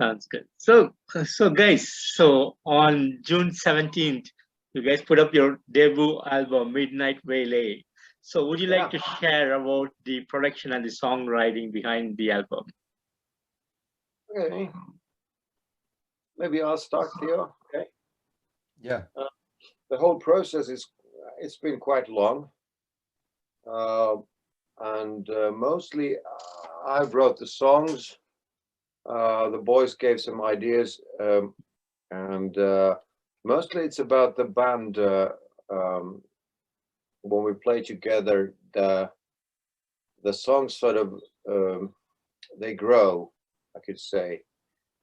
Sounds good. So guys, so on June 17th, you guys put up your debut album, Midnight Waylay. So would you like Yeah. to share about the production and the songwriting behind the album? Okay. Maybe I'll start, Theo. Okay. Yeah. The whole process it's been quite long, and mostly I wrote the songs. The boys gave some ideas, and mostly it's about the band. When we play together, the songs sort of they grow, I could say.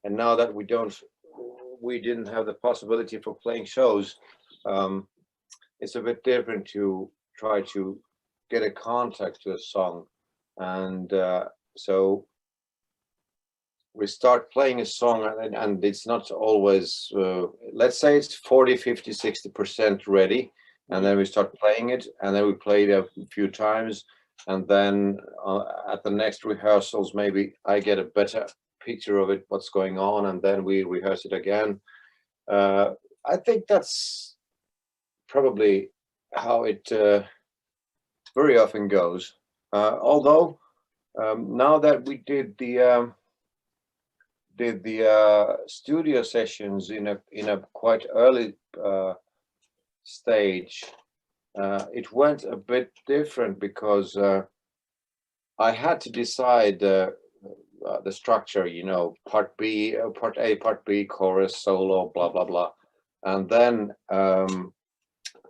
And now that we didn't have the possibility for playing shows, it's a bit different to try to get a contact to a song, and so we start playing a song, and it's not always let's say it's 40, 50, 60% ready, and then we start playing it, and then we play it a few times, and then at the next rehearsals maybe I get a better picture of it, what's going on, and then we rehearse it again. I think that's probably how it very often goes, although now that we did the studio sessions in a quite early stage, it went a bit different because I had to decide the structure, part B, part A, part B, chorus, solo, blah blah blah, and then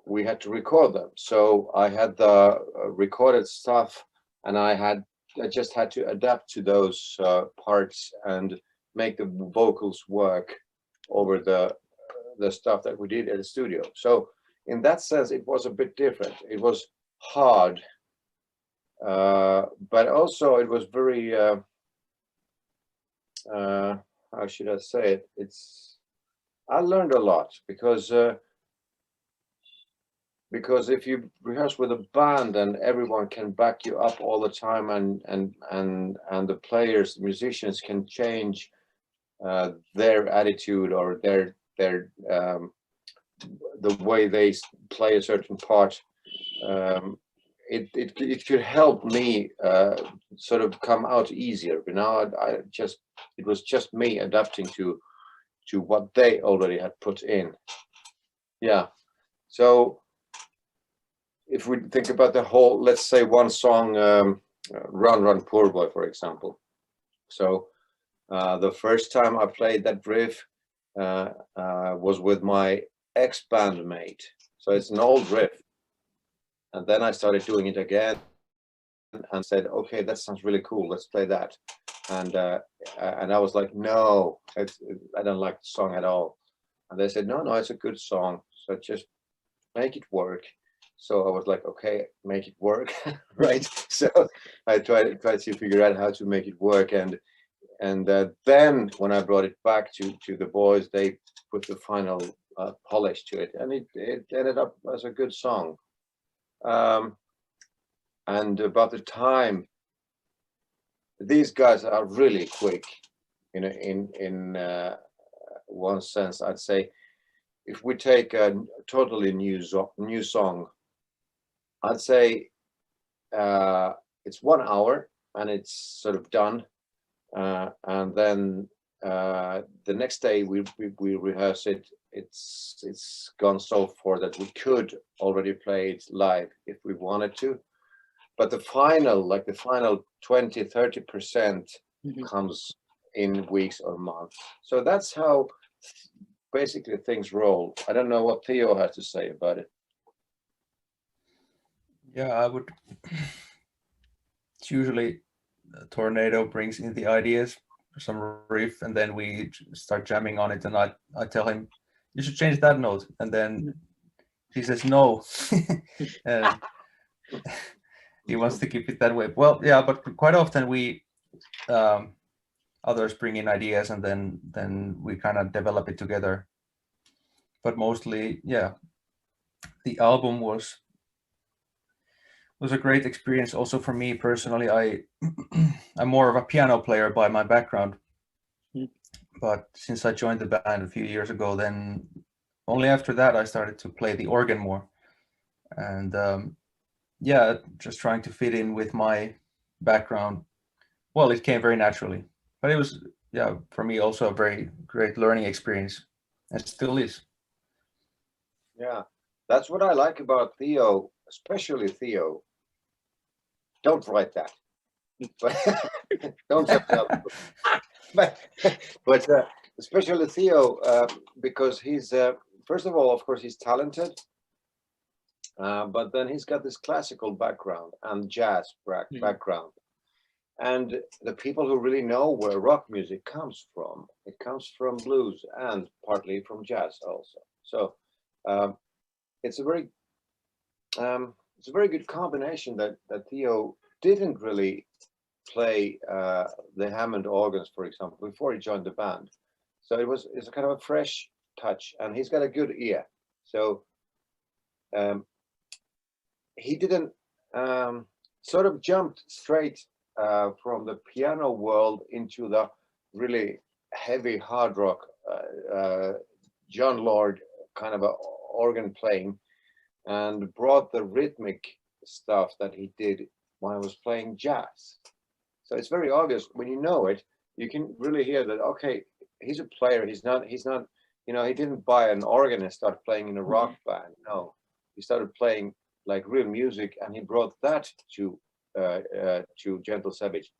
we had to record them. So I had the recorded stuff, and I just had to adapt to those parts and make the vocals work over the stuff that we did at the studio. So in that sense, it was a bit different. It was hard, but also it was very how should I say it? I learned a lot because if you rehearse with a band and everyone can back you up all the time, and the players, the musicians can change their attitude or their the way they play a certain part, it could help me sort of come out easier. But now it was just me adapting to what they already had put in. Yeah. So if we think about the whole, let's say one song, Run Run Poor Boy, for example. So the first time I played that riff was with my ex-bandmate. So it's an old riff. And then I started doing it again and said, okay, that sounds really cool. Let's play that. And I was like, no, I don't like the song at all. And they said, no, it's a good song. So just make it work. So I was like, okay, make it work, right? So I tried to figure out how to make it work, and then when I brought it back to the boys, they put the final polish to it, and it ended up as a good song. And about the time, these guys are really quick, in one sense. I'd say if we take a totally new song, I'd say it's 1 hour and it's sort of done, and then the next day we rehearse it. It's gone so far that we could already play it live if we wanted to, but the final 20-30% comes in weeks or months. So that's how basically things roll. I don't know what Theo has to say about it. Yeah, I would. It's usually Tornado brings in the ideas, some riff, and then we start jamming on it. And I tell him, you should change that note, and then he says no. And he wants to keep it that way. Well, yeah, but quite often we others bring in ideas, and then we kind of develop it together. But mostly, yeah, the album was a great experience also for me personally. I'm more of a piano player by my background, But since I joined the band a few years ago, then only after that I started to play the organ more. And yeah, just trying to fit in with my background. Well, it came very naturally, but it was, yeah, for me also a very great learning experience, and still is. Yeah, that's what I like about Theo, especially Theo. Don't write that. But don't set it up. but especially Theo, because he's first of all, of course, he's talented, but then he's got this classical background and jazz background, and the people who really know where rock music comes from, it comes from blues and partly from jazz also. So it's a very good combination that Theo didn't really play the Hammond organs, for example, before he joined the band. So it's a kind of a fresh touch, and he's got a good ear. So he didn't sort of jumped straight from the piano world into the really heavy hard rock, John Lord kind of a organ playing, and brought the rhythmic stuff that he did when I was playing jazz. So it's very obvious when you know it, you can really hear that, okay, he's a player. He's not, you know, he didn't buy an organ and start playing in a rock band. No, he started playing like real music, and he brought that to Gentle Savage.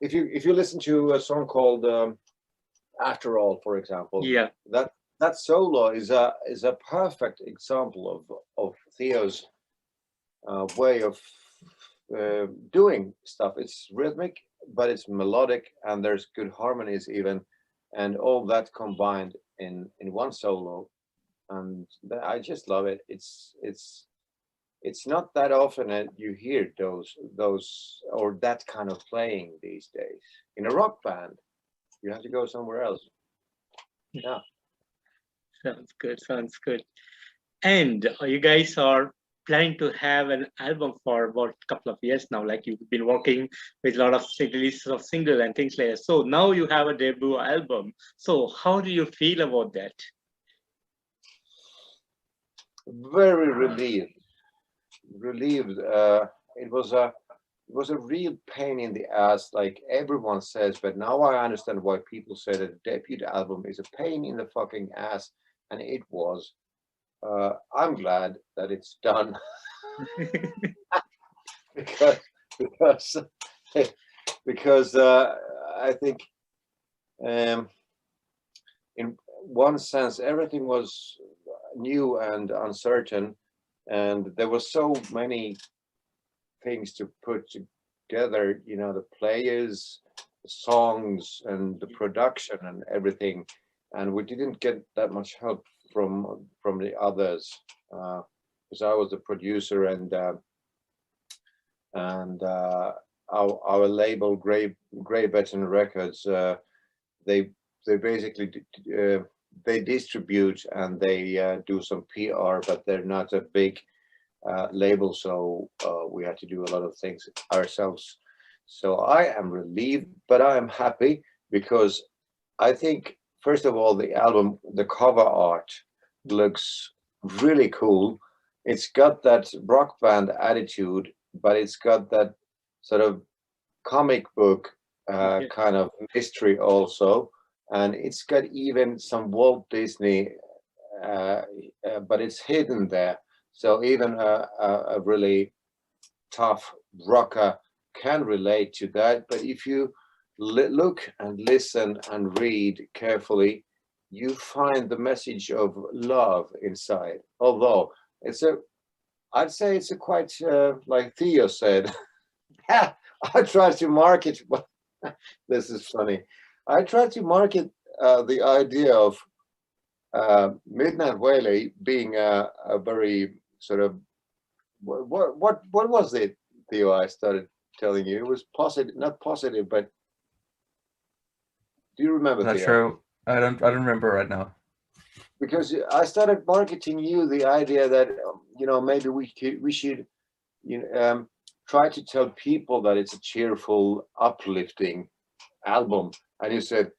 If you listen to a song called After All, for example, Yeah, that solo is a perfect example of Theo's way of doing stuff. It's rhythmic, but it's melodic, and there's good harmonies even, and all that combined in one solo, and I just love it. It's not that often that you hear those or that kind of playing these days. In a rock band, you have to go somewhere else. Yeah. sounds good. Sounds good. And you guys are planning to have an album for about a couple of years now. Like you've been working with a lot of releases of single and things like that. So now you have a debut album. So how do you feel about that? Very relieved. It was a real pain in the ass, like everyone says, but now I understand why people say that a debut album is a pain in the fucking ass, and it was. I'm glad that it's done because I think in one sense everything was new and uncertain, and there were so many things to put together, you know, the players, the songs, and the production and everything, and we didn't get that much help from the others, because I was the producer, and our label Grey Baton Records, they basically they distribute and they do some PR, but they're not a big label, so we had to do a lot of things ourselves. So I am relieved, but I am happy, because I think, first of all, the album, the cover art looks really cool. It's got that rock band attitude, but it's got that sort of comic book kind of mystery also, and it's got even some Walt Disney, but it's hidden there. So even a really tough rocker can relate to that. But if you look and listen and read carefully, you find the message of love inside. Although I'd say it's a quite, like Theo said, I try to market, this is funny. I try to market the idea of Midnight Waylay being a very sort of, what was it, Theo? I started telling you it was positive, not positive, but do you remember? Not Theo? sure. I don't remember right now. Because I started marketing you the idea that you know, maybe we should, you know, try to tell people that it's a cheerful, uplifting album, and you said,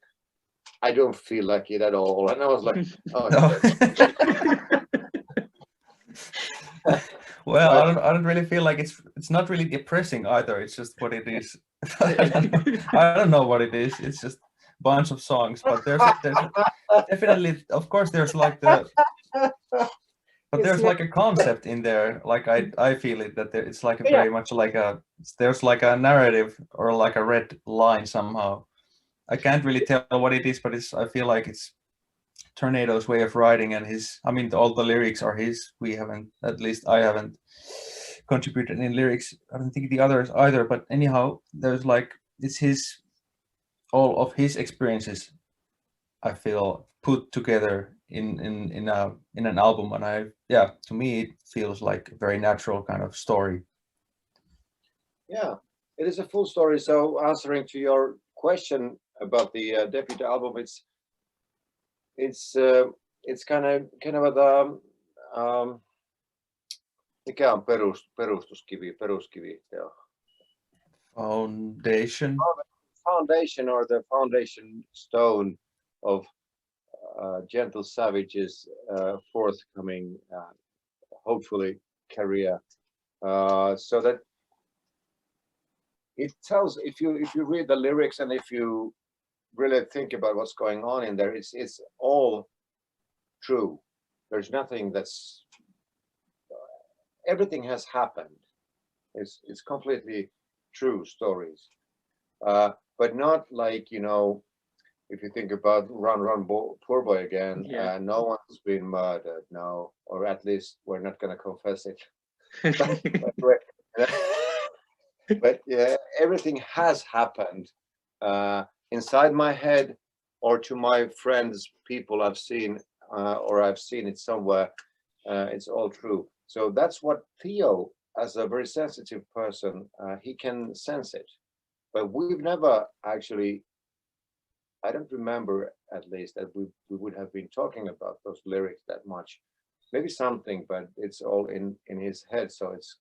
I don't feel like it at all. And I was like, oh No. shit. Well, But I don't really feel like it's not really depressing either. It's just what it is. I don't know what it is. It's just a bunch of songs, but there's definitely, of course, there's like but it's there's like, like a concept in there. Like I feel it that it's like a yeah, very much like there's like a narrative or like a red line somehow. I can't really tell what it is, but I feel like it's Tornado's way of writing, and I mean, all the lyrics are his. We haven't, at least I haven't contributed any lyrics. I don't think the others either, but anyhow, there's like, it's all of his experiences, I feel, put together in an album, and to me it feels like a very natural kind of story. yeah, it is a full story. So answering to your question about the debut album, it's kind of the mikä on peruskivi, Theo? Foundation. Foundation, or the foundation stone of Gentle Savage's forthcoming, hopefully, career. So that it tells, if you read the lyrics and if you really think about what's going on in there, it's all true. There's nothing that's, everything has happened. It's completely true stories, but not like, you know, if you think about Run Poor Boy again, Yeah. no one's been murdered, no, or at least we're not going to confess it. But yeah, everything has happened inside my head, or to my friends, people I've seen, or I've seen it somewhere. It's all true. So that's what Theo, as a very sensitive person, he can sense it. But we've never actually, I don't remember at least that we would have been talking about those lyrics that much. Maybe something, but it's all in his head. So it's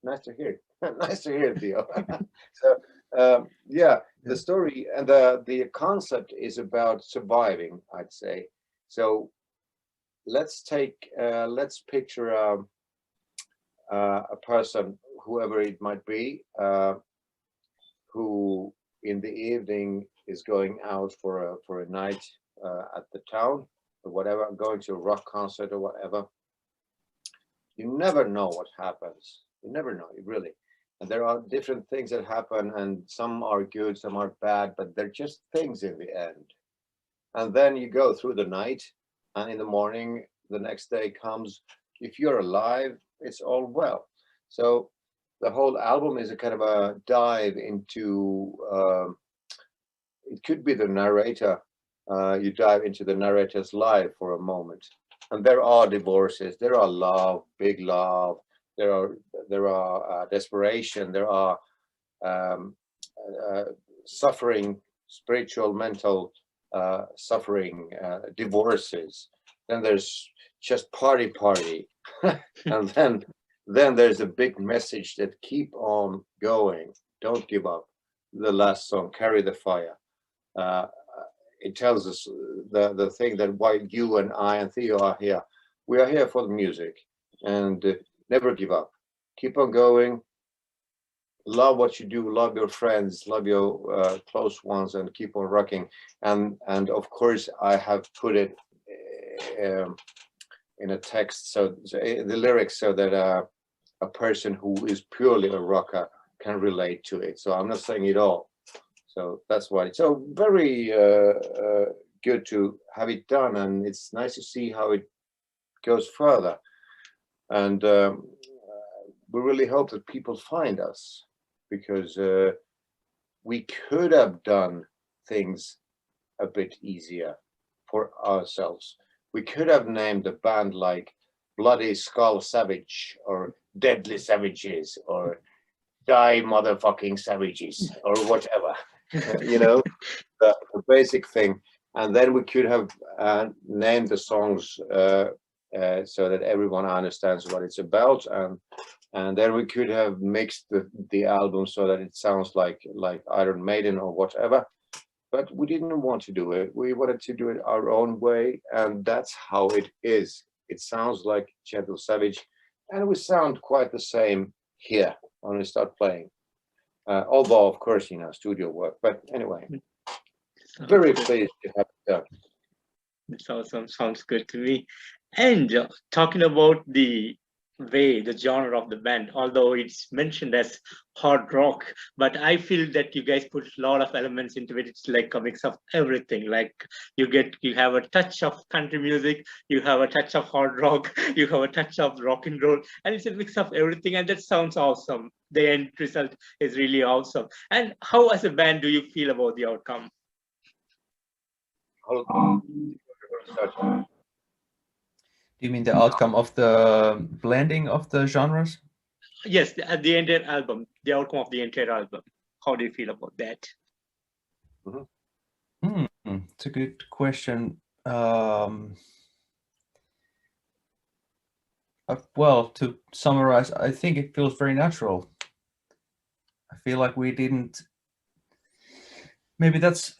nice to hear. Nice to hear, Theo. So yeah, the story and the concept is about surviving, I'd say. So let's picture a person, whoever it might be, who in the evening is going out for a night at the town or whatever, going to a rock concert or whatever. You never know what happens. You never know, really. And there are different things that happen, and some are good, some are bad, but they're just things in the end. And then you go through the night, and in the morning, the next day comes. If you're alive, it's all well. So the whole album is a kind of a dive into, it could be the narrator. You dive into the narrator's life for a moment. And there are divorces, there are love, big love, there are desperation, there are suffering, spiritual, mental suffering, divorces. Then there's just party, and then there's a big message that keep on going, don't give up. The last song, Carry the Fire. It tells us the thing that why you and I and Theo are here. We are here for the music, and never give up. Keep on going. Love what you do. Love your friends. Love your close ones, and keep on rocking. And of course, I have put it in a text, so the lyrics, so that a person who is purely a rocker can relate to it. So I'm not saying it all. So that's why it's so very good to have it done, and it's nice to see how it goes further. And we really hope that people find us, because we could have done things a bit easier for ourselves. We could have named a band like Bloody Skull Savage, or Deadly Savages, or Die Motherfucking Savages, or whatever. You know, the basic thing. And then we could have named the songs so that everyone understands what it's about, and then we could have mixed the album so that it sounds like Iron Maiden or whatever. but we didn't want to do it. We wanted to do it our own way, and that's how it is. It sounds like Gentle Savage, and we sound quite the same here when we start playing. Although, of course, studio work. But anyway, very pleased to have it done. That's awesome. Sounds good to me. And talking about the genre of the band, although it's mentioned as hard rock, but I feel that you guys put a lot of elements into it. It's like a mix of everything. Like you have a touch of country music, you have a touch of hard rock, you have a touch of rock and roll, and it's a mix of everything. And that sounds awesome. The end result is really awesome. And how, as a band, do you feel about the outcome? Do you mean the outcome of the blending of the genres? Yes, the entire album, the outcome of the entire album. How do you feel about that? It's a good question. Well, to summarize, I think it feels very natural. I feel like we didn't. Maybe that's.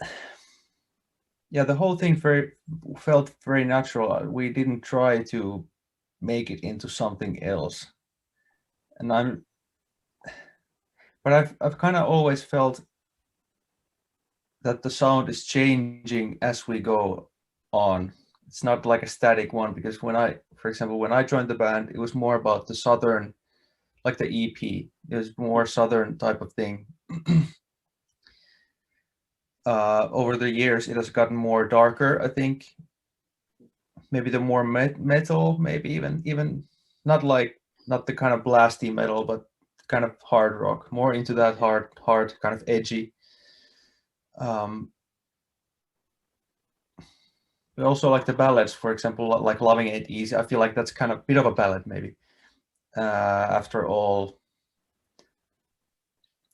Yeah, the whole thing felt very natural. We didn't try to make it into something else, and I've kind of always felt that the sound is changing as we go on. It's not like a static one, because for example, when I joined the band, it was more about the southern, like the EP. It was more southern type of thing. Over the years, it has gotten more darker, I think. Maybe the more metal, maybe even not the kind of blasty metal, but kind of hard rock, more into that hard kind of edgy. But also like the ballads, for example, like Loving It Easy. I feel like that's kind of a bit of a ballad, maybe. After all,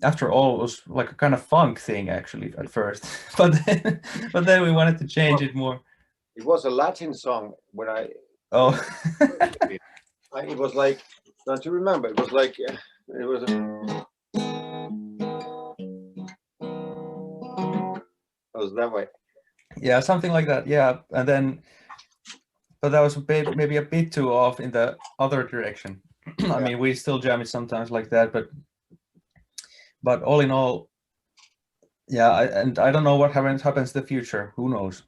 it was like a kind of funk thing actually at first, but then we wanted to change it more. It was a Latin song when I. Oh. It was like, don't you remember? It was like it was. It was that way. Yeah, something like that. Yeah, and then, but that was maybe a bit too off in the other direction. I mean, we still jam it sometimes like that, but all in all, yeah. I don't know what happens in the future. Who knows?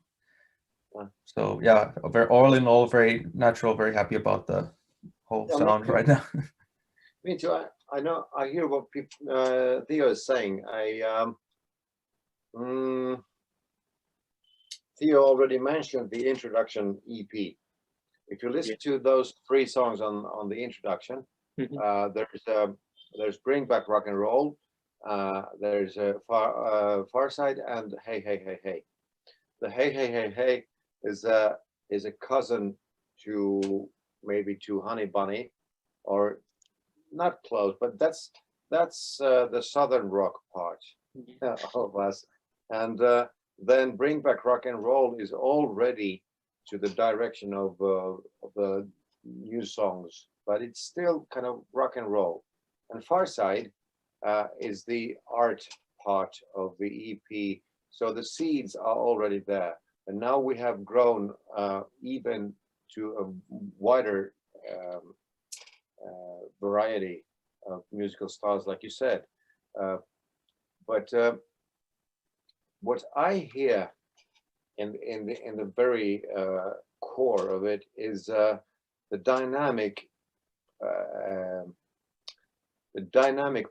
So yeah, all in all, very natural. Very happy about the whole sound right now. Me too. I know. I hear what Theo is saying. Theo already mentioned the introduction EP. If you listen to those 3 songs on the introduction, there's Bring Back Rock and Roll, there's Far Side, and Hey Hey Hey Hey. The Hey Hey Hey Hey is a cousin to Honey Bunny, or not close, but that's the southern rock part of us. And then Bring Back Rock and Roll is already to the direction of the new songs, but it's still kind of rock and roll. And Far Side is the art part of the EP. So the seeds are already there. And now we have grown even to a wider variety of musical styles, like you said. But what I hear in the very core of it is the dynamic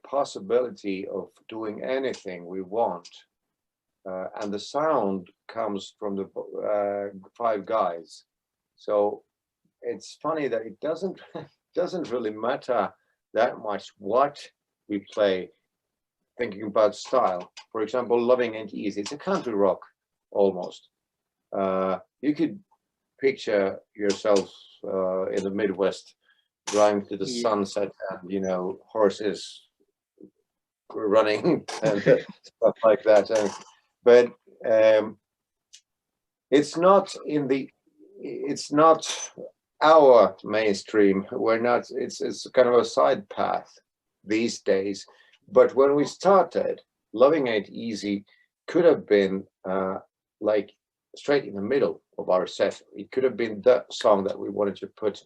possibility of doing anything we want, and the sound comes from the 5 guys. So it's funny that it doesn't really matter that much what we play, thinking about style. For example, Loving It Easy, it's a country rock almost. You could picture yourself in the Midwest driving to the sunset and horses running and stuff like that. But it's not our mainstream. We're not. It's kind of a side path these days. But when we started, Loving It Easy could have been like straight in the middle of our set. It could have been the song that we wanted to put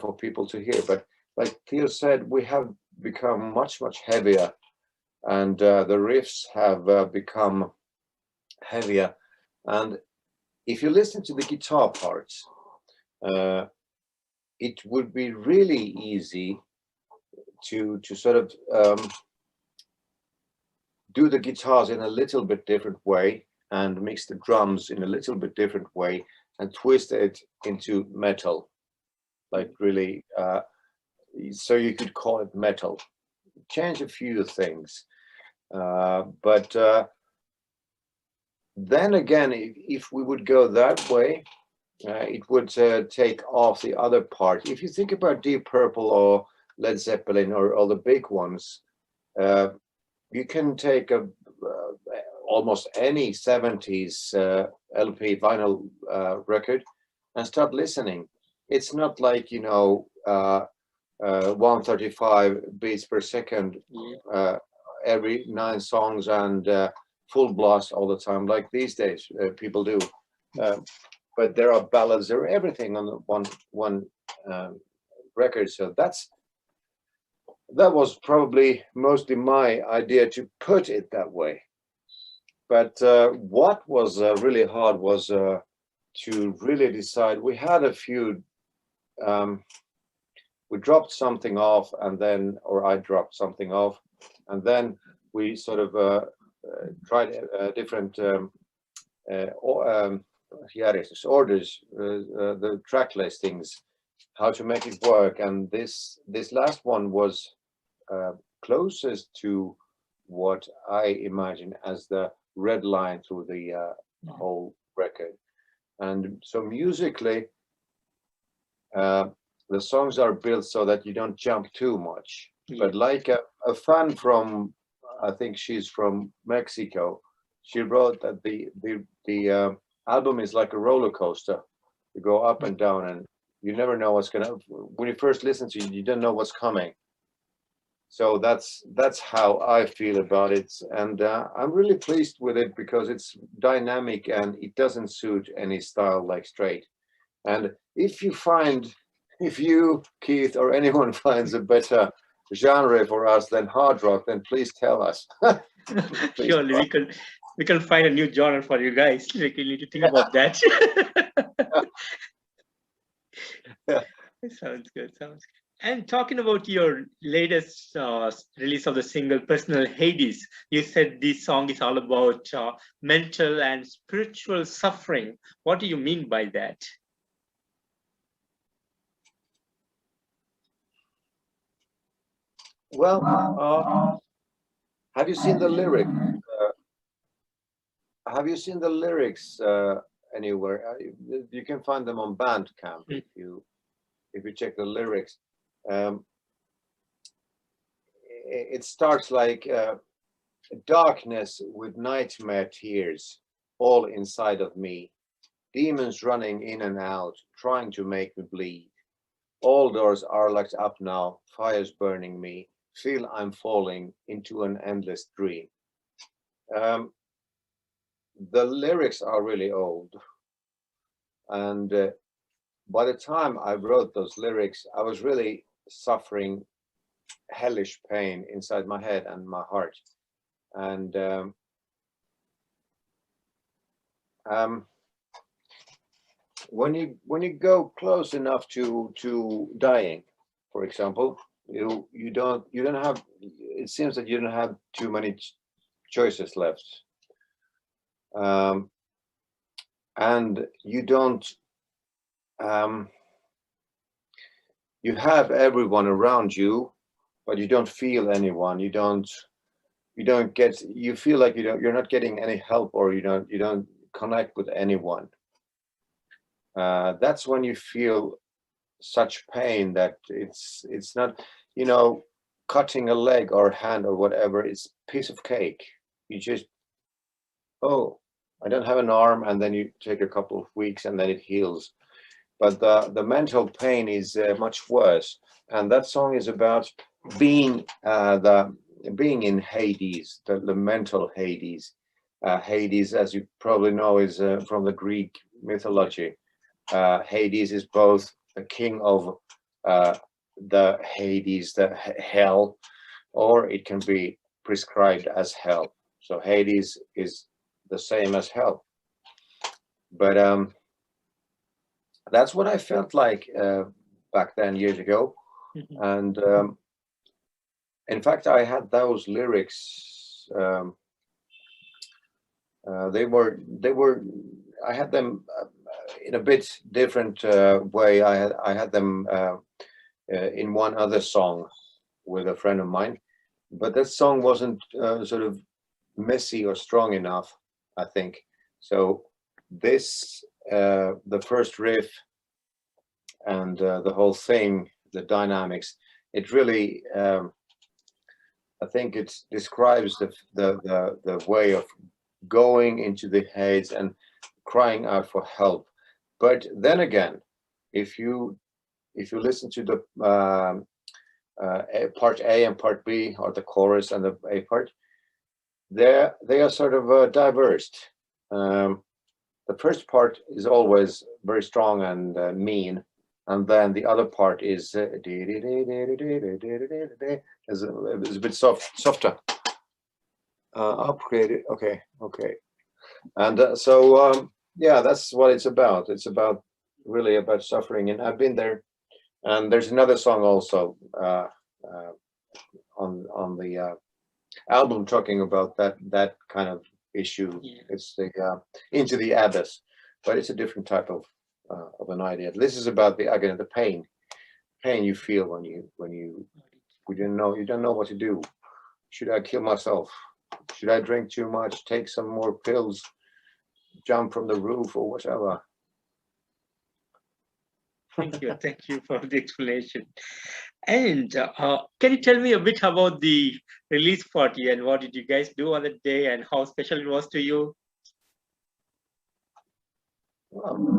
for people to hear. But like Theo said, we have become much heavier, and the riffs have become heavier. And if you listen to the guitar parts, it would be really easy to sort of do the guitars in a little bit different way and mix the drums in a little bit different way and twist it into metal, like really, so you could call it metal. Change a few things, but then again, if we would go that way, it would take off the other part. If you think about Deep Purple or Led Zeppelin or all the big ones, you can take almost any 70s LP vinyl record and start listening. It's not like, 135 beats per second every 9 songs and full blast all the time like these days people do. But there are ballads, there are everything on the one record. So that was probably mostly my idea to put it that way. But what was really hard was to really decide. We had a few, we dropped something off, and then, or I dropped something off, and then we sort of tried different orders, the track listings, how to make it work. And this last one was closest to what I imagine as the red line through the whole record. And so musically, the songs are built so that you don't jump too much. But like a fan from, I think she's from Mexico, she wrote that the album is like a roller coaster. You go up and down, and you never know what's gonna. When you first listen to it, you don't know what's coming. So that's how I feel about it, and I'm really pleased with it because it's dynamic and it doesn't suit any style like straight. And if you, Keith, or anyone finds a better genre for us than hard rock, then please tell us. Please. Surely we can find a new genre for you guys. Like, you need to think about that. Yeah. Sounds good. And talking about your latest release of the single, Personal Hades, you said this song is all about mental and spiritual suffering. What do you mean by that? Well, have you seen the lyric? Have you seen the lyrics anywhere? You can find them on Bandcamp if you check the lyrics. It starts like darkness with nightmare tears all inside of me, demons running in and out, trying to make me bleed. All doors are locked up now, fires burning me, feel I'm falling into an endless dream. The lyrics are really old, and by the time I wrote those lyrics, I was really suffering hellish pain inside my head and my heart. And when you go close enough to dying, for example, you don't have. It seems that you don't have too many choices left, and you don't. You have everyone around you, but you don't feel anyone. You don't get. You feel like you're not getting any help, or you don't connect with anyone. That's when you feel such pain that it's not, cutting a leg or hand or whatever. It's a piece of cake. You just, oh, I don't have an arm, and then you take a couple of weeks and then it heals. But the mental pain is much worse. And that song is about being in Hades, the mental Hades. Hades, as you probably know, is from the Greek mythology. Hades is both the king of the Hades, the hell, or it can be prescribed as hell. So Hades is the same as hell. But that's what I felt like back then, years ago. And in fact, I had those lyrics. They were. I had them in a bit different way. I had them in one other song with a friend of mine, but that song wasn't sort of messy or strong enough, I think. So this, the first riff and the whole thing, the dynamics, it really, I think it describes the way of going into the Hades and crying out for help. But then again, if you listen to the part A and part B, or the chorus and the A part, they are sort of diverse. The first part is always very strong and mean, and then the other part is a bit softer. Upgraded. Okay. And so yeah, that's what it's about. It's about really about suffering, and I've been there. And there's another song also on the album talking about that kind of issue. Yeah. It's the Into the Abyss, but it's a different type of an idea. This is about the again the pain you feel when you don't know what to do. Should I kill myself? Should I drink too much? Take some more pills? Jump from the roof or whatever? Thank you for the explanation. And can you tell me a bit about the release party and what did you guys do on the day and how special it was to you?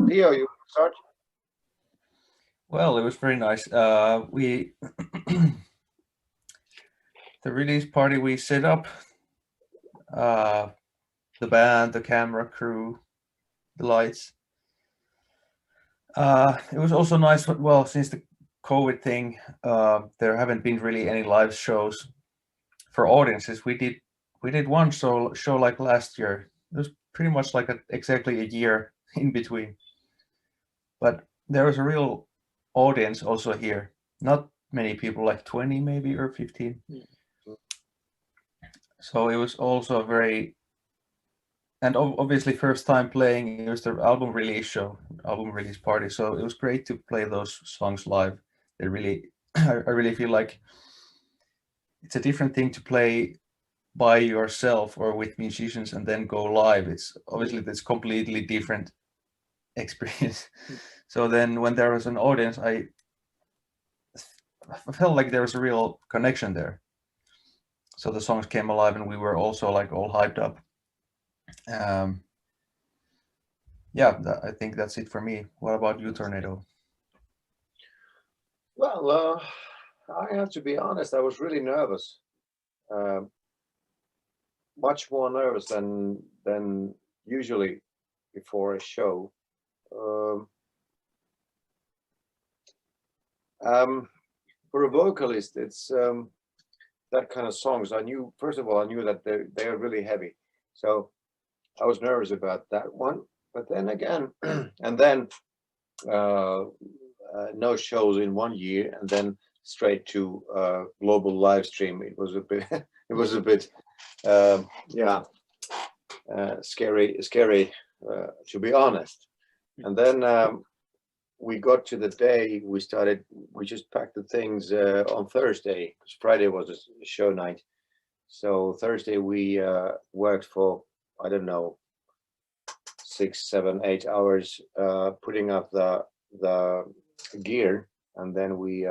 Theo, you start. Well, it was very nice. We the release party we set up, the band, the camera crew, the lights. It was also nice. Well, since the COVID thing, there haven't been really any live shows for audiences. We did one show like last year. It was pretty much like exactly a year in between. But there was a real audience also here. Not many people, like 20 maybe or 15. So it was also very, and obviously first time playing. It was the album release party. So it was great to play those songs live. They really, I really feel like it's a different thing to play by yourself or with musicians and then go live. It's obviously this completely different experience. So then when there was an audience, I felt like there was a real connection there. So the songs came alive and we were also like all hyped up. Yeah, I think that's it for me. What about you, Tornado? Well, I have to be honest. I was really nervous, much more nervous than usually before a show. For a vocalist, it's that kind of songs. First of all, I knew that they are really heavy, so I was nervous about that one. But then again, and then no shows in 1 year, and then straight to global live stream. It was a bit, scary to be honest. And then we got to the day we just packed the things on Thursday, because Friday was a show night. So Thursday we worked for, I don't know, 6, 7, 8 hours putting up the gear, and then we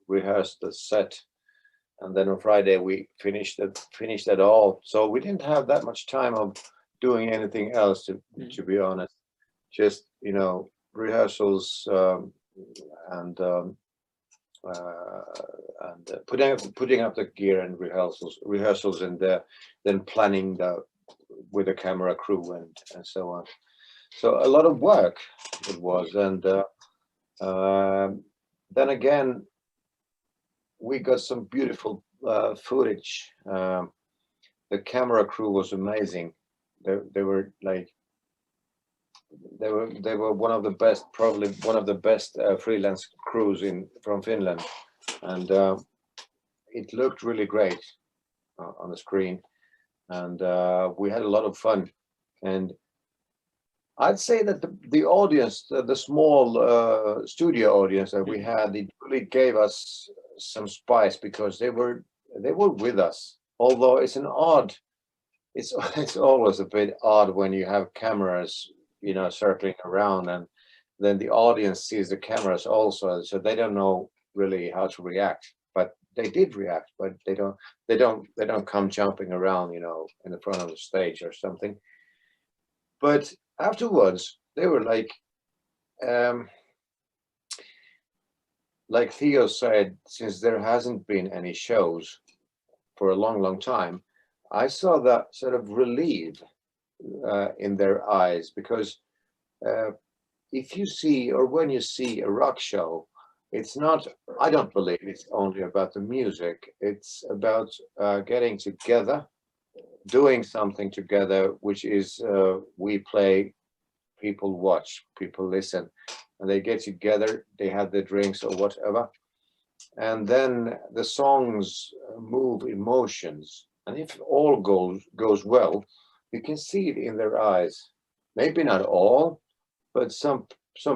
rehearsed the set, and then on Friday we finished it all. So we didn't have that much time of doing anything else, to be honest. Just rehearsals and putting up the gear and rehearsals, and then planning with a camera crew and so on. So a lot of work it was, and then again, we got some beautiful footage. The camera crew was amazing. They were like, they were one of the best, probably one of the best freelance crews from Finland, and it looked really great on the screen, and we had a lot of fun. And I'd say that the audience, the small studio audience that we had, it really gave us some spice, because they were with us. Although it's always a bit odd when you have cameras, you know, circling around, and then the audience sees the cameras also, so they don't know really how to react. But they did react, but they don't come jumping around, you know, in the front of the stage or something. But afterwards, they were like Theo said, since there hasn't been any shows for a long time, I saw that sort of relief in their eyes, because if you see, or when you see a rock show, it's not, I don't believe it's only about the music. It's about getting together, doing something together, which is we play, people watch, people listen, and they get together, they have their drinks or whatever, and then the songs move emotions. And if all goes well, you can see it in their eyes. Maybe not all, but some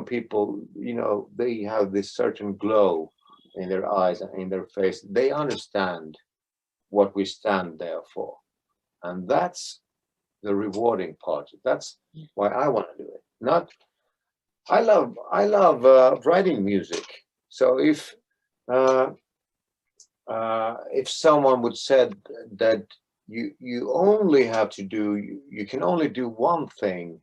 people, you know, they have this certain glow in their eyes and in their face. They understand what we stand there for, and that's the rewarding part. That's why I want to do it. Not, I love writing music. So if someone would said that you only have to do, you can only do one thing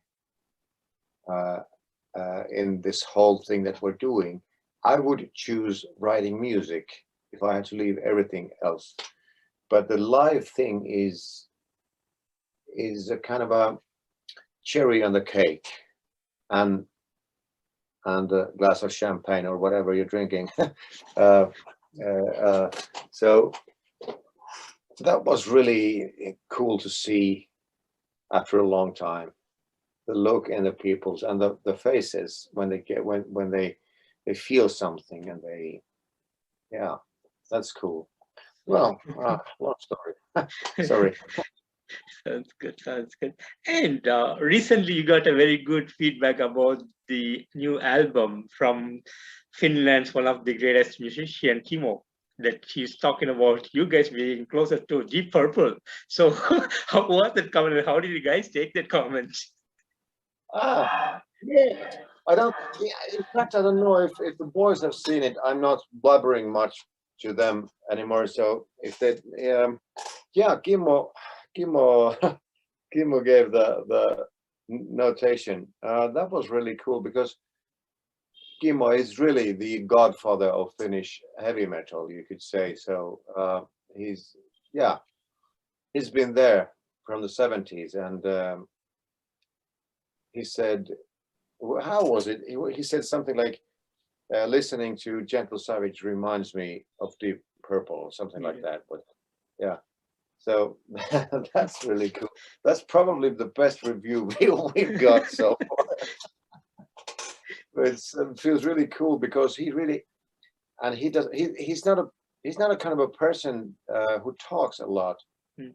in this whole thing that we're doing, I would choose writing music if I had to leave everything else. But the live thing is a kind of a cherry on the cake, and a glass of champagne or whatever you're drinking. So that was really cool to see after a long time. The look in the people's and the faces when they get when they feel something, and yeah, that's cool. Well, long story. Sorry. Sounds good. Sounds good. And recently, you got a very good feedback about the new album from Finland's one of the greatest musician, Kimo. That he's talking about you guys being closer to Deep Purple. So, how was that comment? And how did you guys take that comment? Yeah. I don't. Yeah, in fact, I don't know if the boys have seen it. I'm not blubbering much to them anymore. So if they, yeah, Kimo gave the notation. That was really cool, because Kimo is really the godfather of Finnish heavy metal, you could say. So he's been there from the 70s, and he said, how was it? He said something like, listening to Gentle Savage reminds me of Deep Purple, or something like that. But yeah. So that's really cool. That's probably the best review we've got so far. It feels really cool, because he really, and he's not a kind of a person who talks a lot.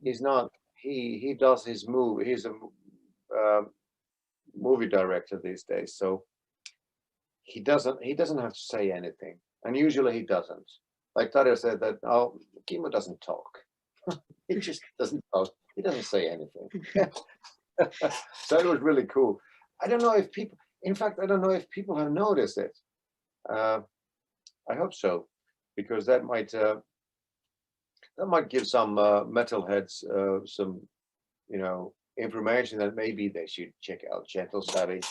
He's not. He does his movie. He's a movie director these days, so he doesn't have to say anything, and usually he doesn't. Like Tario said that, oh, Kimo doesn't talk. He just doesn't talk. He doesn't say anything. So it was really cool. I don't know if people, in fact, I don't know if people have noticed it. I hope so, because that might give some metalheads some, you know, information that maybe they should check out Gentle Savage,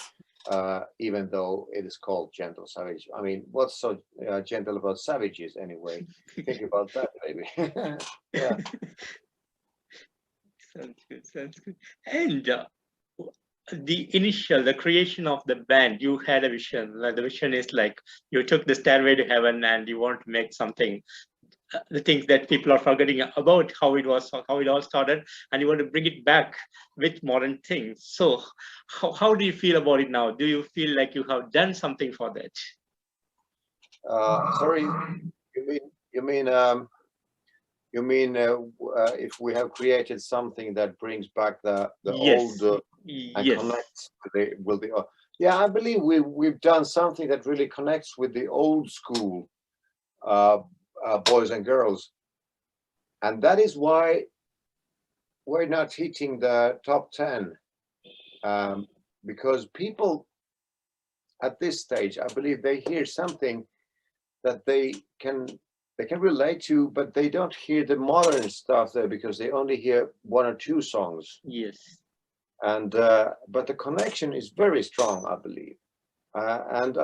even though it is called Gentle Savage. I mean, what's so gentle about savages anyway? Think about that, maybe. Yeah. Sounds good. Sounds good. And the creation of the band, you had a vision. Like the vision is like you took the stairway to heaven and you want to make something. The things that people are forgetting about how it was, how it all started, and you want to bring it back with modern things. So, how do you feel about it now? Do you feel like you have done something for that? Sorry, you mean if we have created something that brings back the Yes. old and Yes. connects with the yeah, I believe we've done something that really connects with the old school boys and girls, and that is why we're not hitting the top 10, because people at this stage, I believe they hear something that they can relate to, but they don't hear the modern stuff there because they only hear one or two songs. Yes. And but the connection is very strong, I believe, and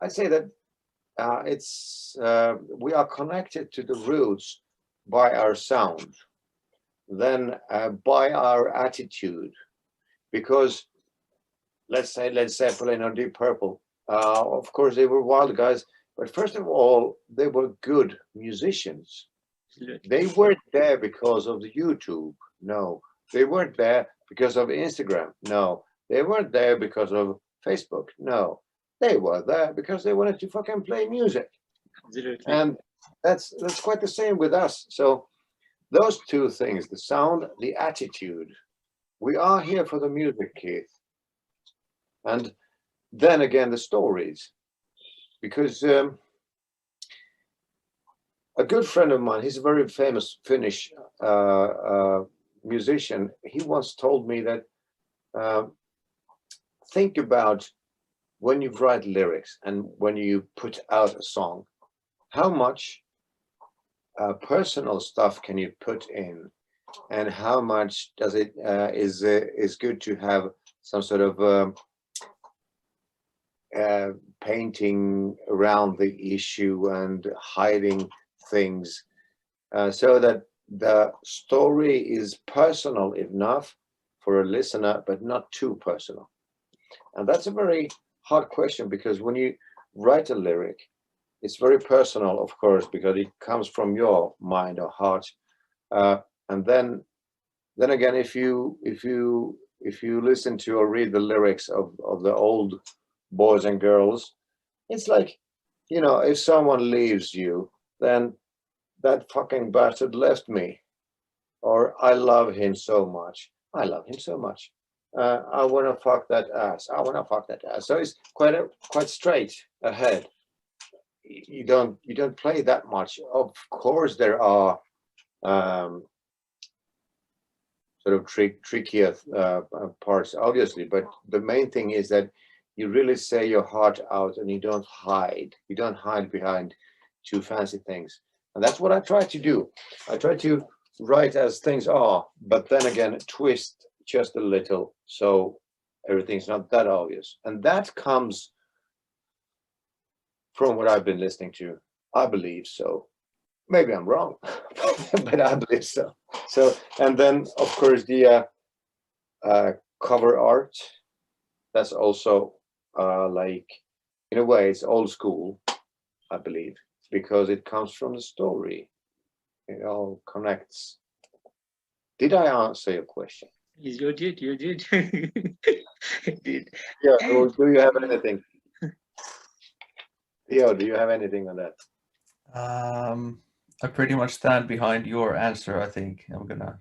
I say that it's we are connected to the roots by our sound, then by our attitude, because let's say Led Zeppelin or Deep Purple, of course they were wild guys, but first of all they were good musicians. They weren't there because of the YouTube, no. They weren't there because of Instagram, no. They weren't there because of Facebook, no. They were there because they wanted to fucking play music. Absolutely. And that's quite the same with us. So those two things, the sound, the attitude, we are here for the music, Keith. And then again, the stories, because a good friend of mine, he's a very famous Finnish musician. He once told me that think about when you write lyrics and when you put out a song, how much personal stuff can you put in, and how much does it is good to have some sort of painting around the issue and hiding things, so that the story is personal enough for a listener, but not too personal. And that's a very hard question, because when you write a lyric, it's very personal, of course, because it comes from your mind or heart. And then again, if you listen to or read the lyrics of the old boys and girls, it's like, you know, if someone leaves you, then that fucking bastard left me, or I love him so much. I love him so much. I want to fuck that ass. I want to fuck that ass. So it's quite straight ahead. You don't play that much. Of course, there are sort of trickier parts, obviously, but the main thing is that you really say your heart out, and you don't hide. You don't hide behind too fancy things, and that's what I try to do. I try to write as things are, but then again, twist just a little so everything's not that obvious, and that comes from what I've been listening to. I believe so. Maybe I'm wrong, but I believe so. So, and then of course the cover art. That's also like, in a way, it's old school, I believe, because it comes from the story. It all connects. Did I answer your question? Yes, you did. You did. You did. Yeah. Or do you have anything? Theo, do you have anything on that? I pretty much stand behind your answer. I think I'm gonna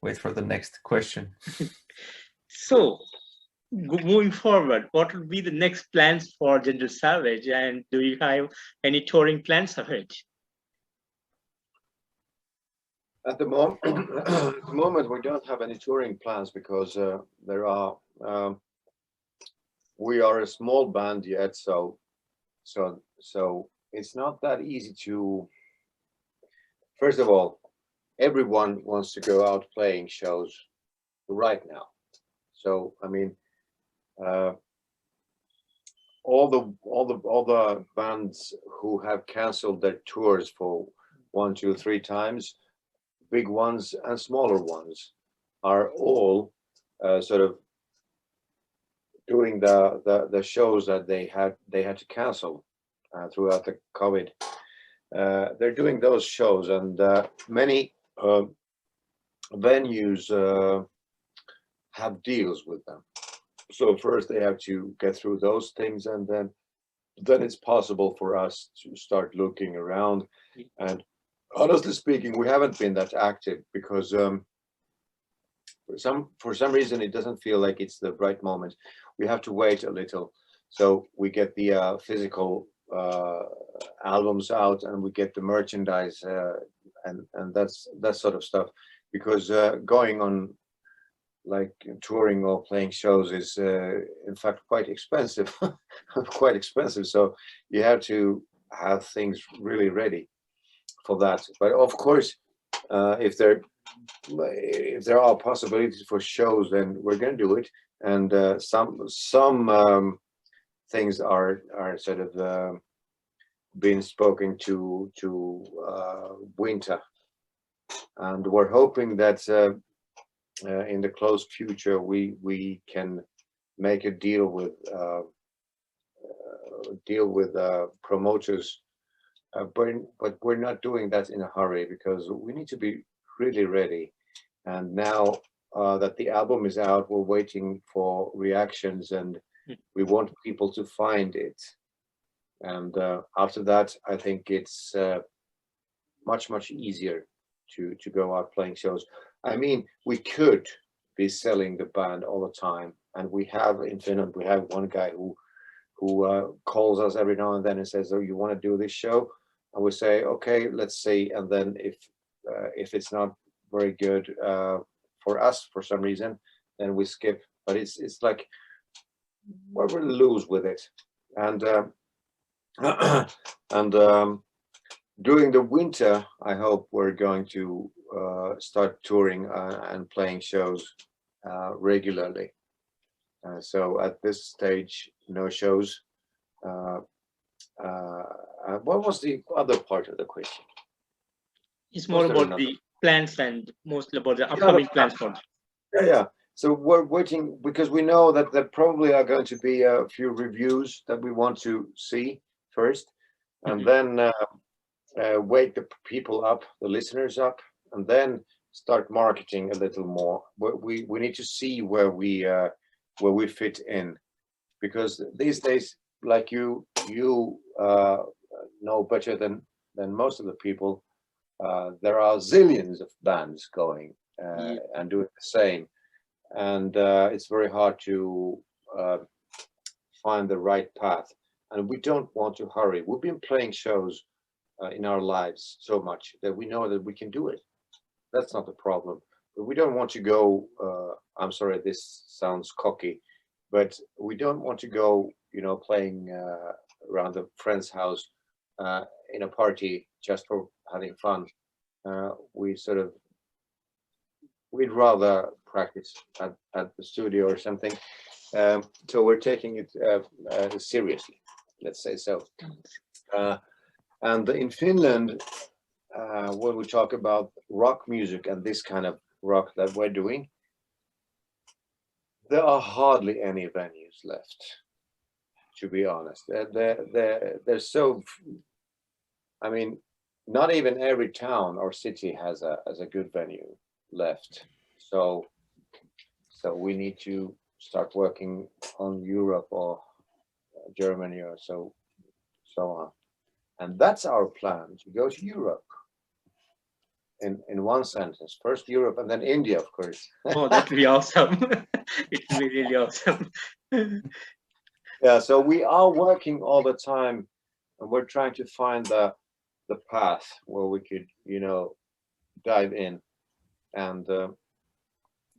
wait for the next question. So, moving forward, what would be the next plans for Gentle Savage, and do you have any touring plans ahead? At the moment, we don't have any touring plans, because there are we are a small band yet, so it's not that easy to. First of all, everyone wants to go out playing shows right now. So I mean, all the bands who have canceled their tours for 1, 2, 3 times, big ones and smaller ones, are all sort of doing the shows that they had to cancel throughout the COVID. They're doing those shows, and many venues have deals with them. So first they have to get through those things, and then it's possible for us to start looking around. And honestly speaking, we haven't been that active because for some reason it doesn't feel like it's the right moment. We have to wait a little, so we get the physical albums out, and we get the merchandise and that sort of stuff, because going on like touring or playing shows is in fact quite expensive. Quite expensive, so you have to have things really ready for that. But of course, if there are possibilities for shows, then we're going to do it. And some things are sort of being spoken to winter, and we're hoping that in the close future we can make a deal with promoters, but we're not doing that in a hurry, because we need to be really ready. And now that the album is out, we're waiting for reactions, and we want people to find it. And after that, I think it's much easier to go out playing shows. I mean, we could be selling the band all the time, and we have in Finland, we have one guy who calls us every now and then and says, "Oh, you want to do this show?" And we say, "Okay, let's see." And then if it's not very good for us for some reason, then we skip. But it's like we're loose with it. And and during the winter, I hope we're going to start touring and playing shows regularly. So at this stage, no shows. What was the other part of the question? It's more Was there about another? the plans and mostly about the upcoming plans for. Yeah. So we're waiting, because we know that there probably are going to be a few reviews that we want to see first, and then wake the people up, the listeners up, and then start marketing a little more. We need to see where we fit in, because these days, like you know better than most of the people, there are zillions of bands going and doing the same, and it's very hard to find the right path. And we don't want to hurry. We've been playing shows in our lives so much that we know that we can do it. That's not the problem. But we don't want to go, I'm sorry, this sounds cocky, but we don't want to go, playing around a friend's house in a party just for having fun. We'd rather practice at the studio or something. So we're taking it seriously, let's say so. And in Finland, when we talk about rock music and this kind of rock that we're doing, there are hardly any venues left, to be honest. They're so, I mean, not even every town or city has a good venue left. So we need to start working on Europe or Germany or so on. And that's our plan, to go to Europe. In one sentence, first Europe and then India, of course. Oh, that'd be awesome. It would be really awesome. Yeah, so we are working all the time, and we're trying to find the path where we could, dive in. And I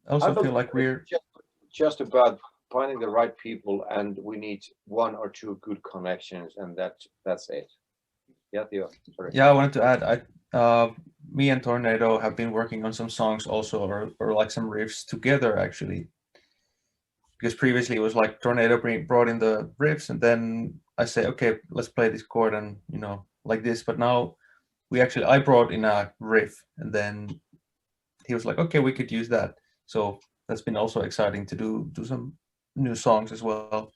also feel like we're just about finding the right people, and we need one or two good connections, and that's it. Yeah, Theo. Sorry. Yeah, I wanted to add, me and Tornado have been working on some songs also, or like some riffs together actually. Because previously it was like Tornado brought in the riffs, and then I say, okay, let's play this chord and like this. But now I brought in a riff, and then he was like, okay, we could use that. So that's been also exciting to do some new songs as well.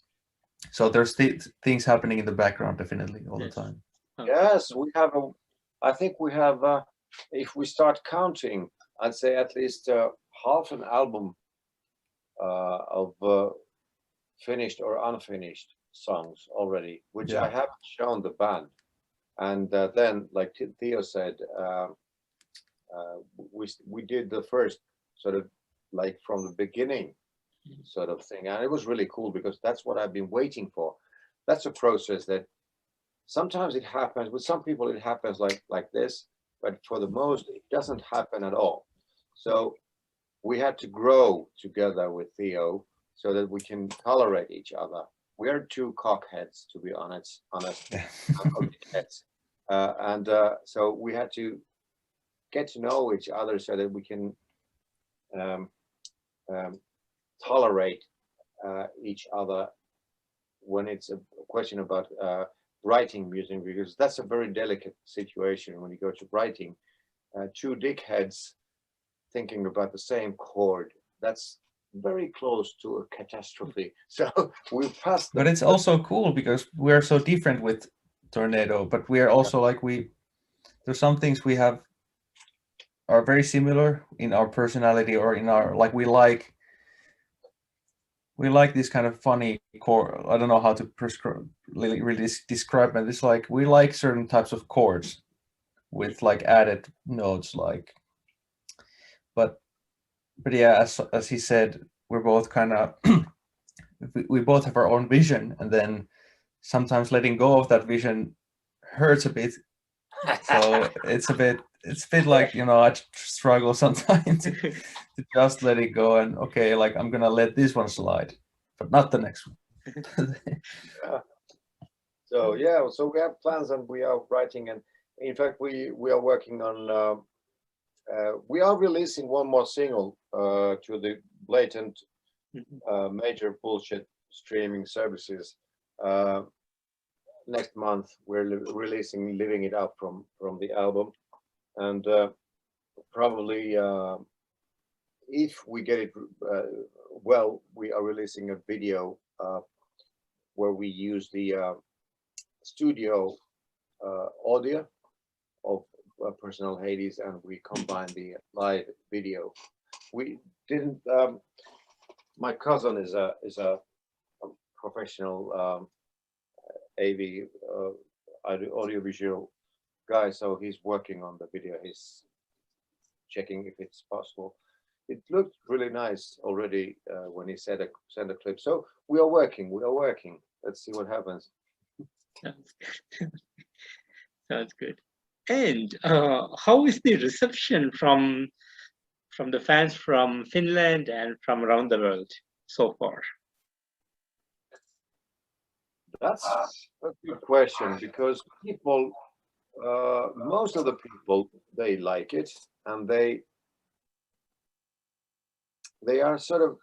So there's things happening in the background definitely all the Yes. time. Yes, we have I think we have, if we start counting, I'd say at least half an album of finished or unfinished songs already, which I Yeah. haven't shown the band. And then, like Theo said, we did the first sort of like from the beginning sort of thing, and it was really cool because that's what I've been waiting for. That's a process that sometimes it happens with some people. It happens like this, but for the most, it doesn't happen at all. So we had to grow together with Theo so that we can tolerate each other. We are two cockheads, to be honest, heads. And so we had to get to know each other so that we can tolerate each other when it's a question about writing music, because that's a very delicate situation when you go to writing. Two dickheads thinking about the same chord, that's very close to a catastrophe. So we passed. But it's also cool because we're so different with Tornado, but we are also like there's some things we have are very similar in our personality or in our like we like this kind of funny chord. I don't know how to really describe it. It's like we like certain types of chords with like added notes, like. But yeah, as he said, we're both kind of we both have our own vision, and then sometimes letting go of that vision hurts a bit. So it's a bit like, you know, I struggle sometimes to just let it go and okay, like I'm gonna let this one slide, but not the next one. Yeah. So yeah, so we have plans and we are writing, and in fact we are working on we are releasing one more single to the blatant major bullshit streaming services. Next month we're releasing "Living It Up" from the album, and probably if we get it well, we are releasing a video where we use the studio audio of Personal Hades, and we combine the live video. We didn't. My cousin is a professional AV audiovisual guy, so he's working on the video. He's checking if it's possible. It looked really nice already when he sent a clip. So we are working. Let's see what happens. Sounds good. Sounds good. And how is the reception from the fans from Finland and from around the world so far? That's a good question, because people, most of the people, they like it, and they are sort of,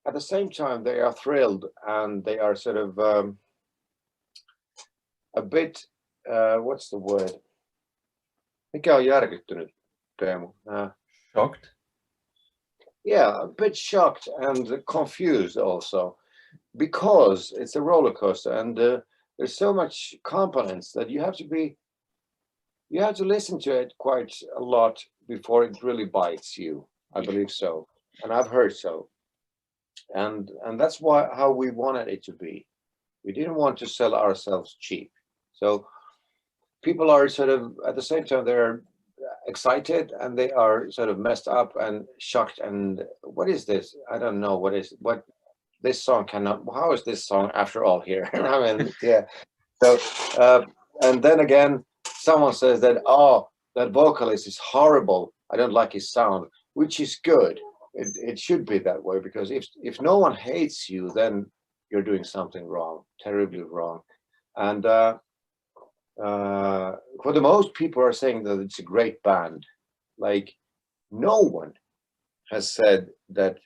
at the same time, they are thrilled, and they are sort of a bit, what's the word? Mikä on järkyttynyt, Teemu? Shocked? Yeah, a bit shocked and confused also, because it's a roller coaster, and there's so much components that you have to listen to it quite a lot before it really bites you. I believe so, and I've heard so, and that's how we wanted it to be. We didn't want to sell ourselves cheap, so people are sort of at the same time they're excited and they are sort of messed up and shocked. And what is this? I don't know what this song cannot. How is this song after all here? I mean, yeah. So and then again, someone says that that vocalist is horrible. I don't like his sound, which is good. It should be that way, because if no one hates you, then you're doing something wrong, terribly wrong. And for the most, people are saying that it's a great band. Like, no one has said that,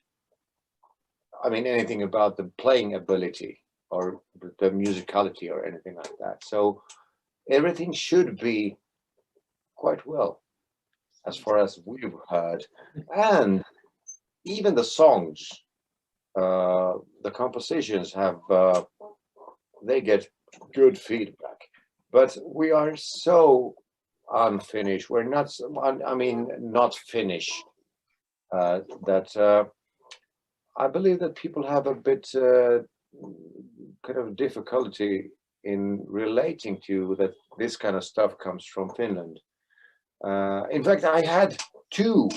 I mean, anything about the playing ability or the musicality or anything like that. So everything should be quite well. as far as we've heard. And even the songs, the compositions have, they get good feedback. But we are so unfinished. We're not, I mean, not finished. That I believe that people have a bit kind of difficulty in relating to that this kind of stuff comes from Finland. In fact, I had two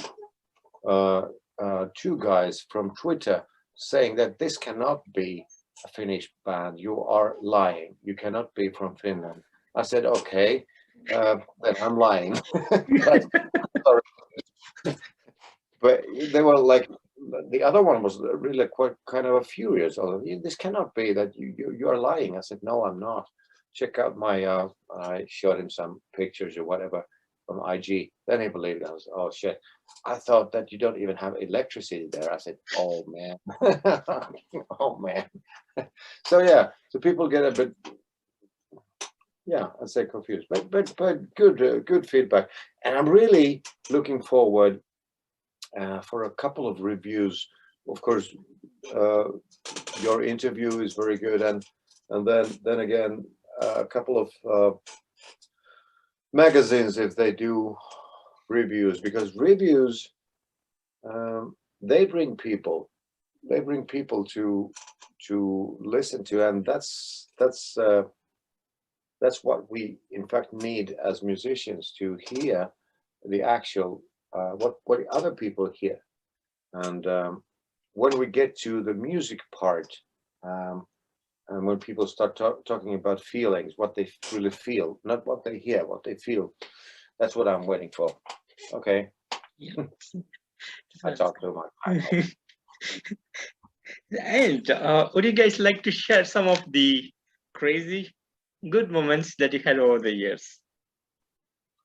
guys from Twitter saying that this cannot be a Finnish band. You are lying. You cannot be from Finland. I said, okay, then I'm lying. But they were like, the other one was really quite kind of furious. Oh, this cannot be that you are lying. I said, no, I'm not. Check out my, I showed him some pictures or whatever from IG. Then he believed it. I was, oh shit. I thought that you don't even have electricity there. I said, oh man. Oh man. So yeah, so people get a bit, yeah, I'd say confused, but good feedback. And I'm really looking forward for a couple of reviews. Of course, your interview is very good, and then again, a couple of magazines, if they do reviews, because reviews, they bring people to listen to, and that's what we in fact need as musicians, to hear the actual what other people hear. And when we get to the music part, and when people start talking about feelings, what they really feel, not what they hear, what they feel, that's what I'm waiting for. Okay. Yeah. I talk too much. And would you guys like to share some of the crazy good moments that you had over the years?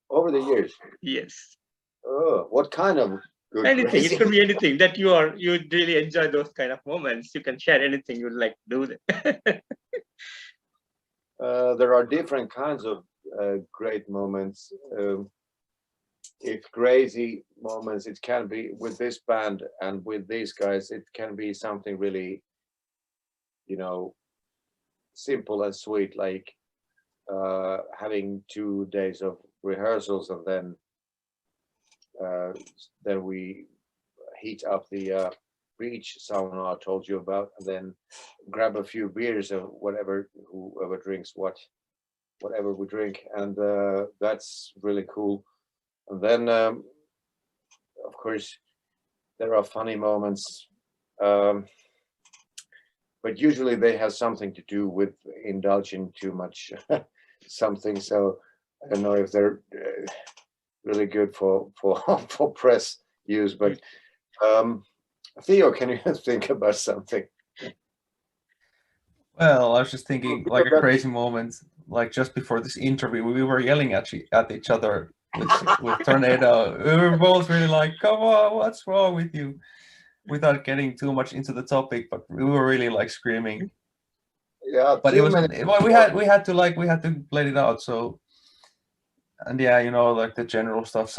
Over the years. Yes. Oh, what kind of good? Anything. Crazy? It could be anything that you really enjoy those kind of moments. You can share anything you'd like to do. There are different kinds of great moments. If crazy moments, it can be with this band and with these guys, it can be something really, you know, simple and sweet, like having 2 days of rehearsals, and then we heat up the beach sauna I told you about, and then grab a few beers or whatever, whoever drinks whatever we drink, and that's really cool. And then of course there are funny moments, but usually they have something to do with indulging too much something. So I don't know if they're really good for for press use, but Theo, can you think about something? Well, I was just thinking, like a crazy moment, like just before this interview, we were yelling at each other with Tornado. We were both really like, "Come on, what's wrong with you?" Without getting too much into the topic, but we were really like screaming. Yeah, but it wasn't. Well, we had to let it out. So, and yeah, you know, like the general stuff.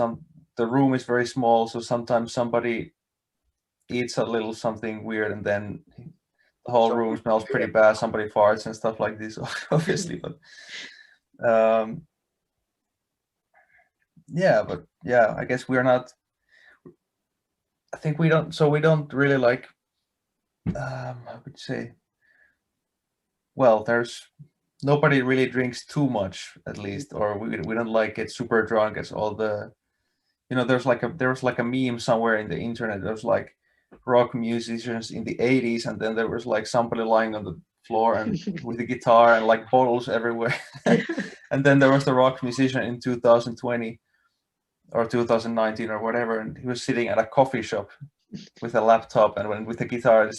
The room is very small, so sometimes somebody eats a little something weird, and then the whole room smells pretty bad. Somebody farts and stuff like this, obviously. But yeah, I guess we're not. I think we don't. So we don't really like. I would say. Well, there's nobody really drinks too much, at least, or we don't like get super drunk as all the. You know, there was like a meme somewhere in the internet. There was like rock musicians in the 80s, and then there was like somebody lying on the floor and with a guitar and like bottles everywhere. And then there was the rock musician in 2020 or 2019 or whatever, and he was sitting at a coffee shop with a laptop and with a guitar.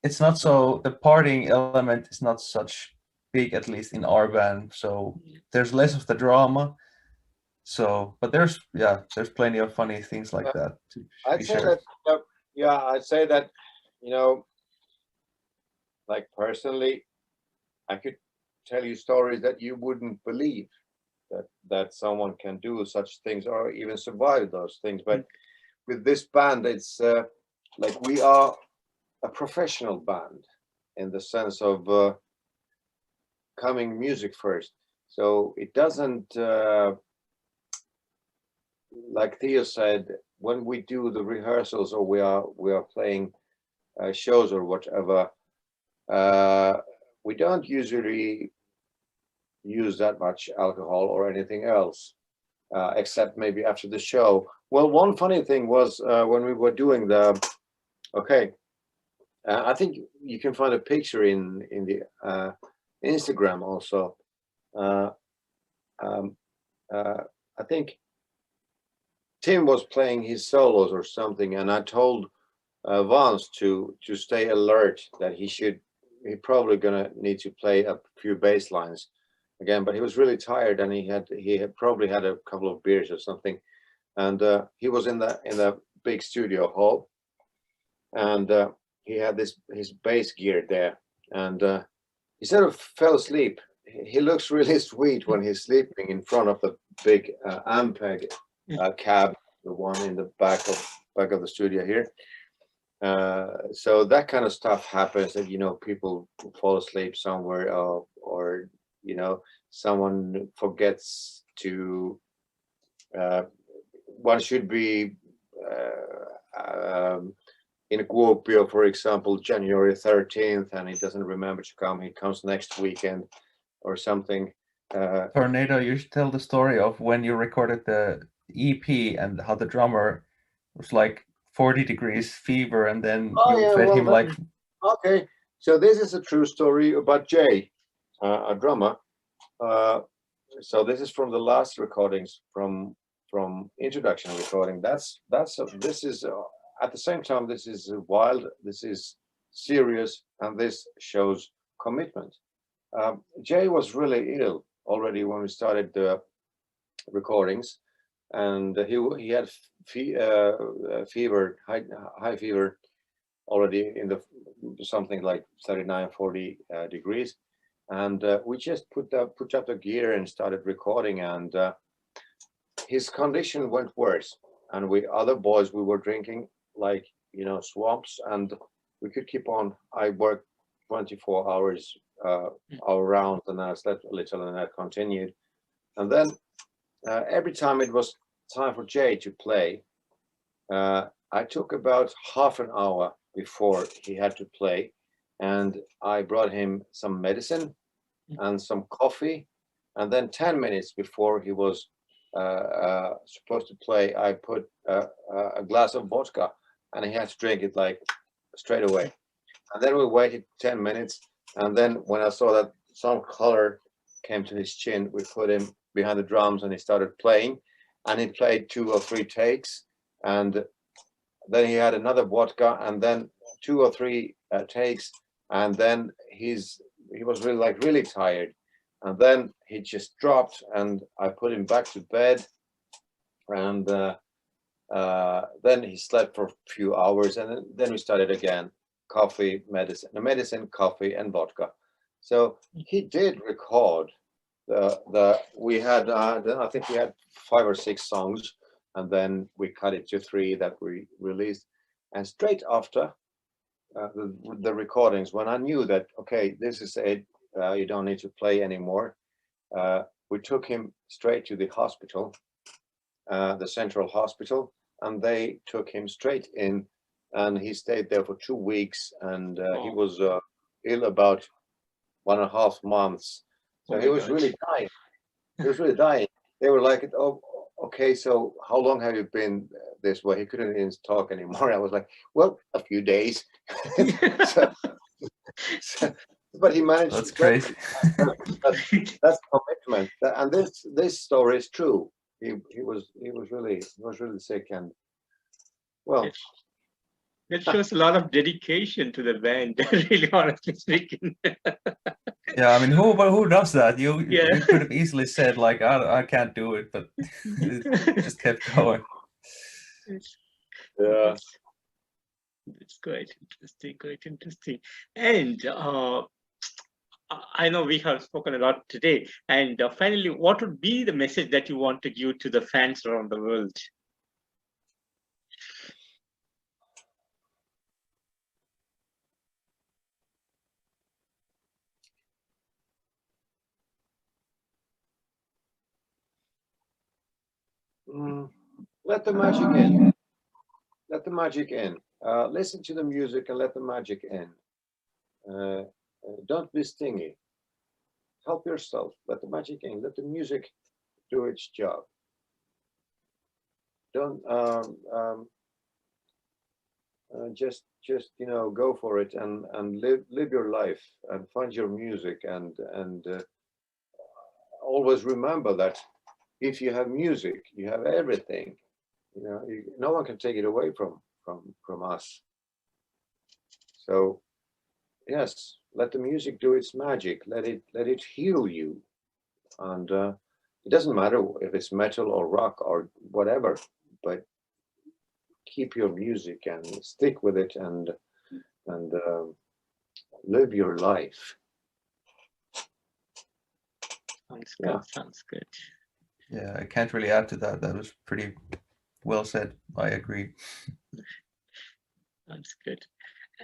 It's not so, the partying element is not such big, at least in our band, so there's less of the drama. So, but there's plenty of funny things like that to I'd be say shared. that, yeah, I'd say that, you know, like personally, I could tell you stories that you wouldn't believe. that someone can do such things or even survive those things. But with this band, it's like we are a professional band in the sense of coming music first. So it doesn't, like Theo said, when we do the rehearsals or we are playing shows or whatever, we don't usually use that much alcohol or anything else, except maybe after the show. Well, one funny thing was when we were doing the, I think you can find a picture in the Instagram also. I think Tim was playing his solos or something, and I told Vance to stay alert, that he probably gonna need to play a few bass lines again, but he was really tired and he had probably had a couple of beers or something, and he was in the big studio hall, and he had his bass gear there, and he sort of fell asleep. He looks really sweet when he's sleeping in front of the big Ampeg cab, the one in the back of the studio here. So that kind of stuff happens, that people fall asleep somewhere, or someone forgets to. One should be in Kuopio, for example, January 13th, and he doesn't remember to come. He comes next weekend or something. Tornado, you should tell the story of when you recorded the EP and how the drummer was like 40 degrees fever, and then you fed him like. Okay, so this is a true story about Jay, a drummer. So this is from the last recordings, from introduction recording. This is at the same time, this is wild, this is serious, and this shows commitment. Jay was really ill already when we started the recordings, and he had fever, high fever already in the something like 39, 40 degrees, and we just put up the gear and started recording, and his condition went worse, and we other boys, we were drinking like swamps, and we could keep on. I worked 24 hours around, and I slept a little, and I continued, and then every time it was time for Jay to play, I took about half an hour before he had to play, and I brought him some medicine and some coffee, and then 10 minutes before he was supposed to play, I put a glass of vodka, and he had to drink it like straight away. And then we waited 10 minutes, and then when I saw that some color came to his chin, we put him behind the drums, and he started playing, and he played 2 or 3 takes, and then he had another vodka, and then 2 or 3 takes, and then he was really tired, and then he just dropped, and I put him back to bed, and then he slept for a few hours, and then we started again. Coffee, medicine, coffee, and vodka. So he did record we had I think we had 5 or 6 songs, and then we cut it to 3 that we released, and straight after the recordings, when I knew that okay, this is it, you don't need to play anymore, we took him straight to the hospital, the central hospital, and they took him straight in, and he stayed there for 2 weeks, and he was ill about 1.5 months. So he was really dying. He was really dying. They were like, oh, okay, so how long have you been this way? He couldn't even talk anymore. I was like, well, a few days. But he managed. That's crazy. That's commitment. And this story is true. He was really sick, and well. That shows a lot of dedication to the band, really, honestly speaking. Yeah, I mean, who does that? You could have easily said like, I can't do it, but it just kept going. Yeah, it's quite interesting, And I know we have spoken a lot today. And finally, what would be the message that you want to give to the fans around the world? Let the magic in. Let the magic in. Listen to the music and let the magic in. Don't be stingy. Help yourself. Let the magic in. Let the music do its job. Don't just go for it and live your life and find your music and always remember that if you have music, you have everything. No one can take it away from us. So yes, let the music do its magic. Let it heal you, and it doesn't matter if it's metal or rock or whatever, but keep your music and stick with it and live your life. Sounds good. Yeah. Sounds good. Yeah, I can't really add to that. That was pretty well said. I agree. Sounds good.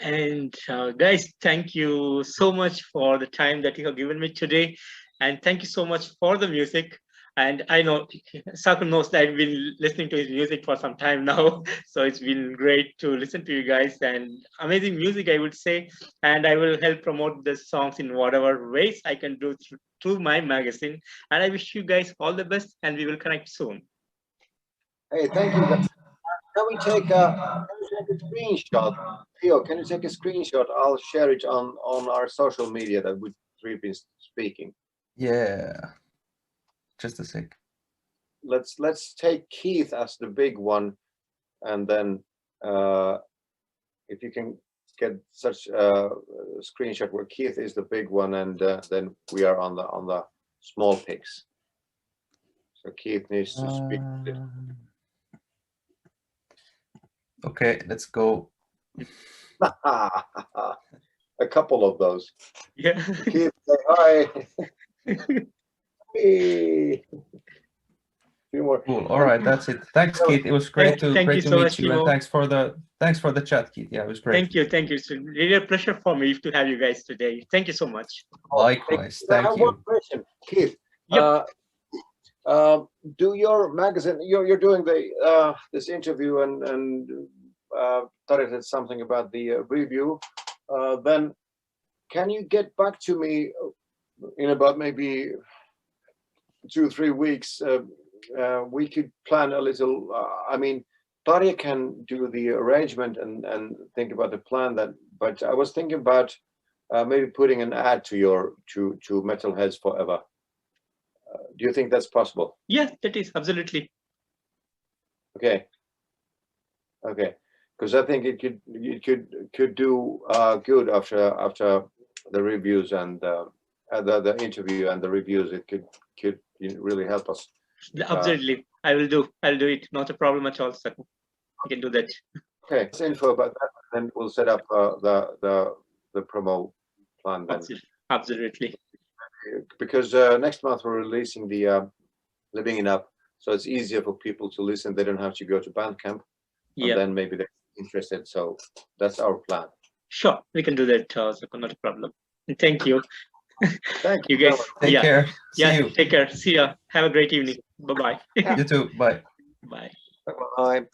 And guys, thank you so much for the time that you have given me today. And thank you so much for the music. And I know Sakul knows that I've been listening to his music for some time now. So it's been great to listen to you guys, and amazing music, I would say. And I will help promote the songs in whatever ways I can do through my magazine. And I wish you guys all the best, and we will connect soon. Hey, thank you guys. Can we take a screenshot? Theo, can you take a screenshot? I'll share it on our social media that we've been speaking. Yeah. Just a sec. Let's take Keith as the big one, and then if you can get such a screenshot where Keith is the big one, and then we are on the small pics. So Keith needs to speak. Okay, let's go. A couple of those. Yeah. Keith, say hi. Hey. Few more. Cool. All right, that's it. Thanks, Keith. It was great to Thank you so meet much, you, and Kimo. thanks for the chat, Keith. Yeah, it was great. Thank you. It's really a pleasure for me to have you guys today. Thank you so much. Likewise. I have Thank one you. question, Keith. Yep. Do your magazine? You're doing the this interview and Tari said something about the review. Then can you get back to me in about maybe 2-3 weeks? We could plan a little. I mean, Tarja can do the arrangement and think about the plan. But I was thinking about maybe putting an ad to Metalheads Forever. Do you think that's possible? Yeah, that is absolutely. Okay. Because I think it could do good after the reviews and the interview and the reviews. It could really help us. Absolutely, I'll do it. Not a problem at all, sir. We can do that. Okay, that's info about that, and we'll set up the promo plan then. Absolutely. Because next month we're releasing the Living It Up, so it's easier for people to listen. They don't have to go to Bandcamp, and then maybe they're interested. So that's our plan. Sure, we can do that, not a problem. Thank you. Thank you guys. Take care. See you. Take care. See ya. Have a great evening. Bye-bye. You too. Bye. Bye. Bye.